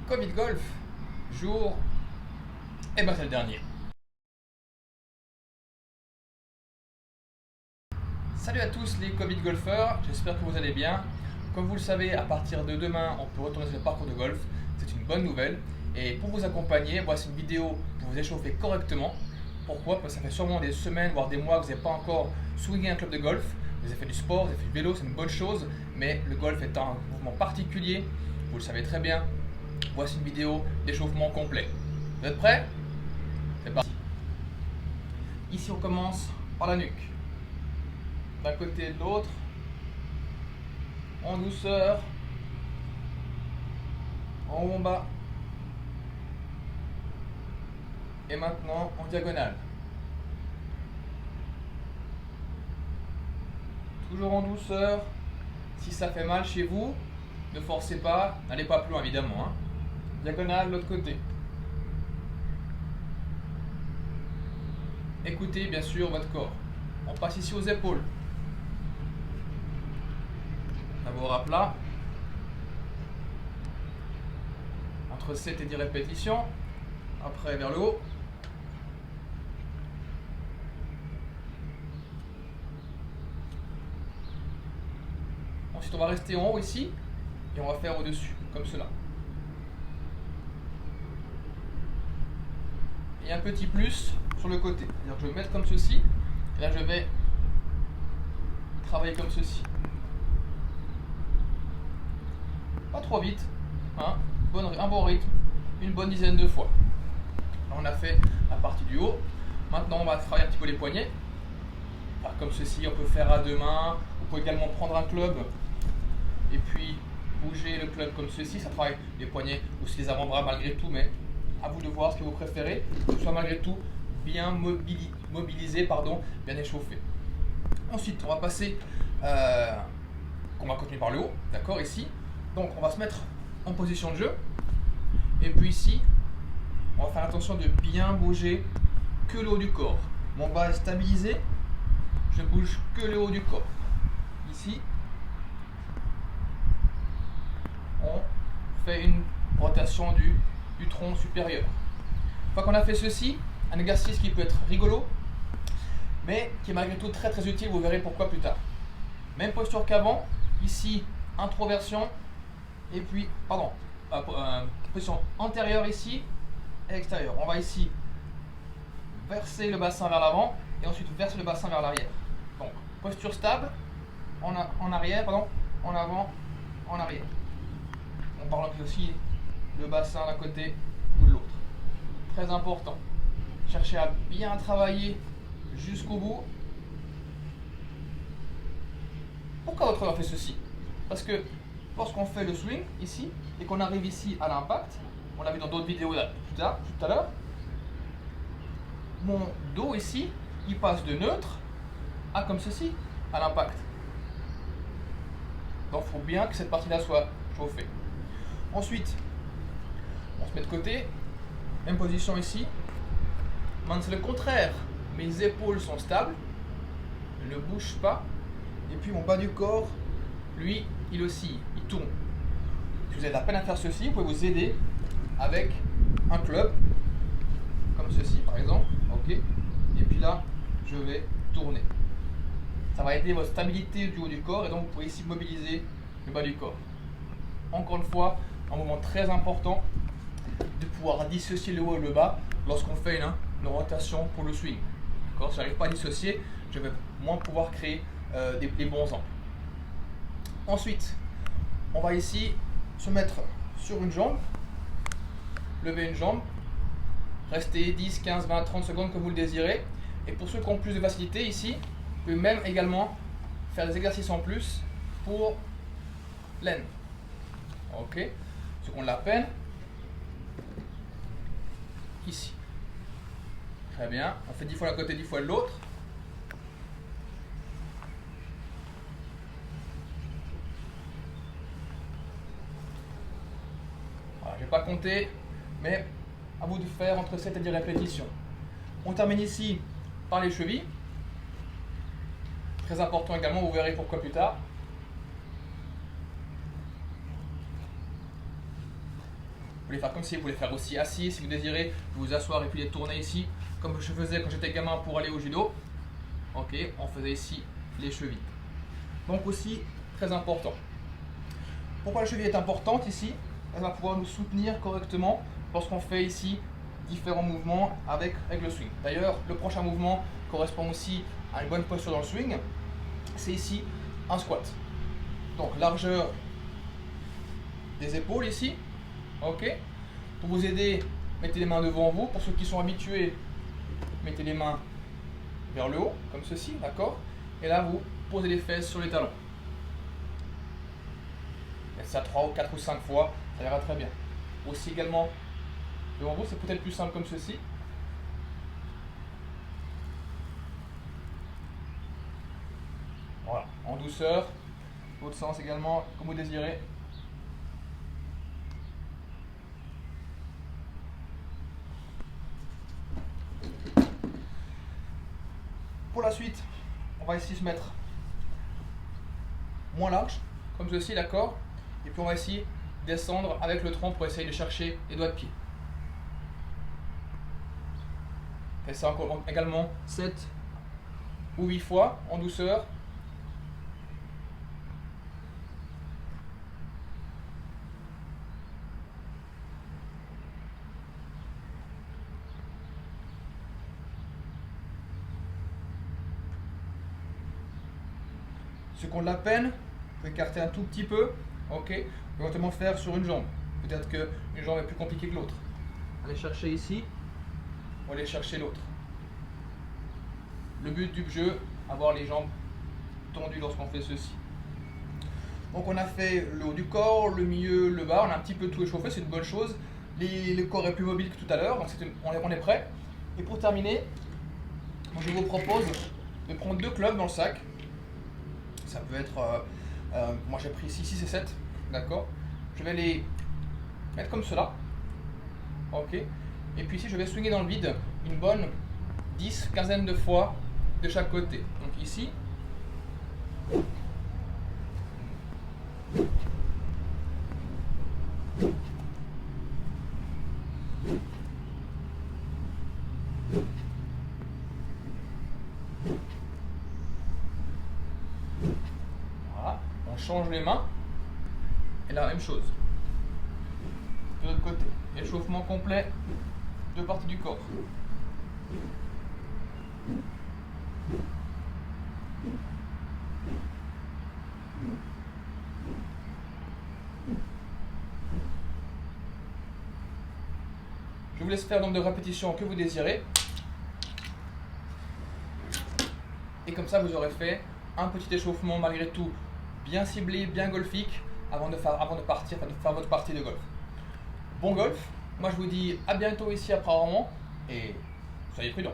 Covid Golf, jour, et ben c'est le dernier. Salut à tous les Covid golfeurs, j'espère que vous allez bien. Comme vous le savez, à partir de demain, on peut retourner sur le parcours de golf. C'est une bonne nouvelle. Et pour vous accompagner, voici une vidéo pour vous échauffer correctement. Pourquoi? Parce que ça fait sûrement des semaines, voire des mois que vous n'avez pas encore swingé un club de golf. Vous avez fait du sport, vous avez fait du vélo, c'est une bonne chose. Mais le golf est un mouvement particulier, vous le savez très bien. Voici une vidéo d'échauffement complet. Vous êtes prêts? C'est parti. Ici, on commence par la nuque. D'un côté et de l'autre, en douceur, en haut, en bas, et maintenant en diagonale. Toujours en douceur. Si ça fait mal chez vous, ne forcez pas, n'allez pas plus loin évidemment. Diagonale de l'autre côté. Écoutez bien sûr votre corps. On passe ici aux épaules. D'abord à plat. Entre 7 et 10 répétitions. Après vers le haut. Ensuite on va rester en haut ici. Et on va faire au-dessus, comme cela. Et un petit plus sur le côté. C'est-à-dire que je vais mettre comme ceci. Et là je vais travailler comme ceci. Pas trop vite. Un bon rythme. Une bonne dizaine de fois. Là, on a fait la partie du haut. Maintenant on va travailler un petit peu les poignets. Alors, comme ceci, on peut faire à deux mains. Vous pouvez également prendre un club et puis bouger le club comme ceci. Ça travaille les poignets ou les avant-bras malgré tout, mais à vous de voir ce que vous préférez. Que ce soit malgré tout bien mobilisé, bien échauffé. Ensuite, on va passer, on va continuer par le haut, d'accord, ici. Donc, on va se mettre en position de jeu. Et puis ici, on va faire attention de bien bouger que le haut du corps. Mon bas est stabilisé, je ne bouge que le haut du corps. Ici, on fait une rotation du tronc supérieur. Une fois qu'on a fait ceci, un exercice qui peut être rigolo, mais qui est malgré tout très très utile, vous verrez pourquoi plus tard. Même posture qu'avant, ici, introversion, et puis, position antérieure ici, et extérieure. On va ici verser le bassin vers l'avant, et ensuite verser le bassin vers l'arrière. Donc, posture stable, en arrière, en avant, en arrière. On parle aussi le bassin d'un côté ou de l'autre. Très important. Cherchez à bien travailler jusqu'au bout. Pourquoi autrement on fait ceci? Parce que lorsqu'on fait le swing ici et qu'on arrive ici à l'impact, on l'a vu dans d'autres vidéos là, tout à l'heure, mon dos ici, il passe de neutre à comme ceci, à l'impact. Donc il faut bien que cette partie-là soit chauffée. Ensuite, on se met de côté, même position ici. Maintenant c'est le contraire, mes épaules sont stables, je ne bouge pas, et puis mon bas du corps, lui, il oscille, il tourne. Si vous avez de la peine à faire ceci, vous pouvez vous aider avec un club, comme ceci par exemple, ok. Et puis là, je vais tourner. Ça va aider votre stabilité du haut du corps, et donc vous pouvez ici mobiliser le bas du corps. Encore une fois, un moment très important de pouvoir dissocier le haut et le bas lorsqu'on fait une rotation pour le swing. Si je n'arrive pas à dissocier, je vais moins pouvoir créer des bons angles. Ensuite, on va ici se mettre sur une jambe, lever une jambe, rester 10, 15, 20, 30 secondes comme vous le désirez. Et pour ceux qui ont plus de facilité ici, vous pouvez même également faire des exercices en plus pour l'aine. Ok, ceux qui ont de la peine, ici. Très bien, on fait 10 fois d'un côté, 10 fois de l'autre. Voilà, je ne vais pas compter, mais à vous de faire entre 7 et 10 répétitions. On termine ici par les chevilles. Très important également, vous verrez pourquoi plus tard. pouvez les faire comme ci, vous pouvez les faire aussi assis si vous désirez, vous asseoir et puis les tourner ici, comme je faisais quand j'étais gamin pour aller au judo. Ok, on faisait ici les chevilles. Donc aussi, très important. Pourquoi la cheville est importante ici? Elle va pouvoir nous soutenir correctement lorsqu'on fait ici différents mouvements avec le swing. D'ailleurs, le prochain mouvement correspond aussi à une bonne posture dans le swing. C'est ici un squat. Donc largeur des épaules ici. Ok. Pour vous aider, mettez les mains devant vous. Pour ceux qui sont habitués, mettez les mains vers le haut, comme ceci, d'accord? Et là, vous posez les fesses sur les talons. Faites ça 3 ou 4 ou 5 fois, ça ira très bien. Aussi également, devant vous, c'est peut-être plus simple comme ceci. Voilà, en douceur. L'autre sens également, comme vous désirez. Pour la suite, on va ici se mettre moins large, comme ceci, d'accord? Et puis on va ici descendre avec le tronc pour essayer de chercher les doigts de pied. Faites ça encore également 7 ou 8 fois en douceur. Ceux qui ont de la peine, vous pouvez écarter un tout petit peu, ok, éventuellement faire sur une jambe. Peut-être qu'une jambe est plus compliquée que l'autre. Allez chercher ici, ou allez chercher l'autre. Le but du jeu, avoir les jambes tendues lorsqu'on fait ceci. Donc on a fait le haut du corps, le milieu, le bas, on a un petit peu tout échauffé, c'est une bonne chose. Le corps est plus mobile que tout à l'heure, donc on est prêt. Et pour terminer, je vous propose de prendre 2 clubs dans le sac. Ça peut être, moi j'ai pris ici 6 et 7, d'accord. Je vais les mettre comme cela, ok. Et puis ici je vais swinguer dans le vide une bonne 10, quinzaine de fois de chaque côté. Donc ici, voilà, on change les mains, et la même chose. De l'autre côté, échauffement complet, 2 parties du corps. Je vous laisse faire le nombre de répétitions que vous désirez. Et comme ça, vous aurez fait un petit échauffement malgré tout bien ciblé, bien golfique, avant de partir, de faire votre partie de golf. Bon golf. Moi, je vous dis à bientôt ici après Romans et soyez prudents.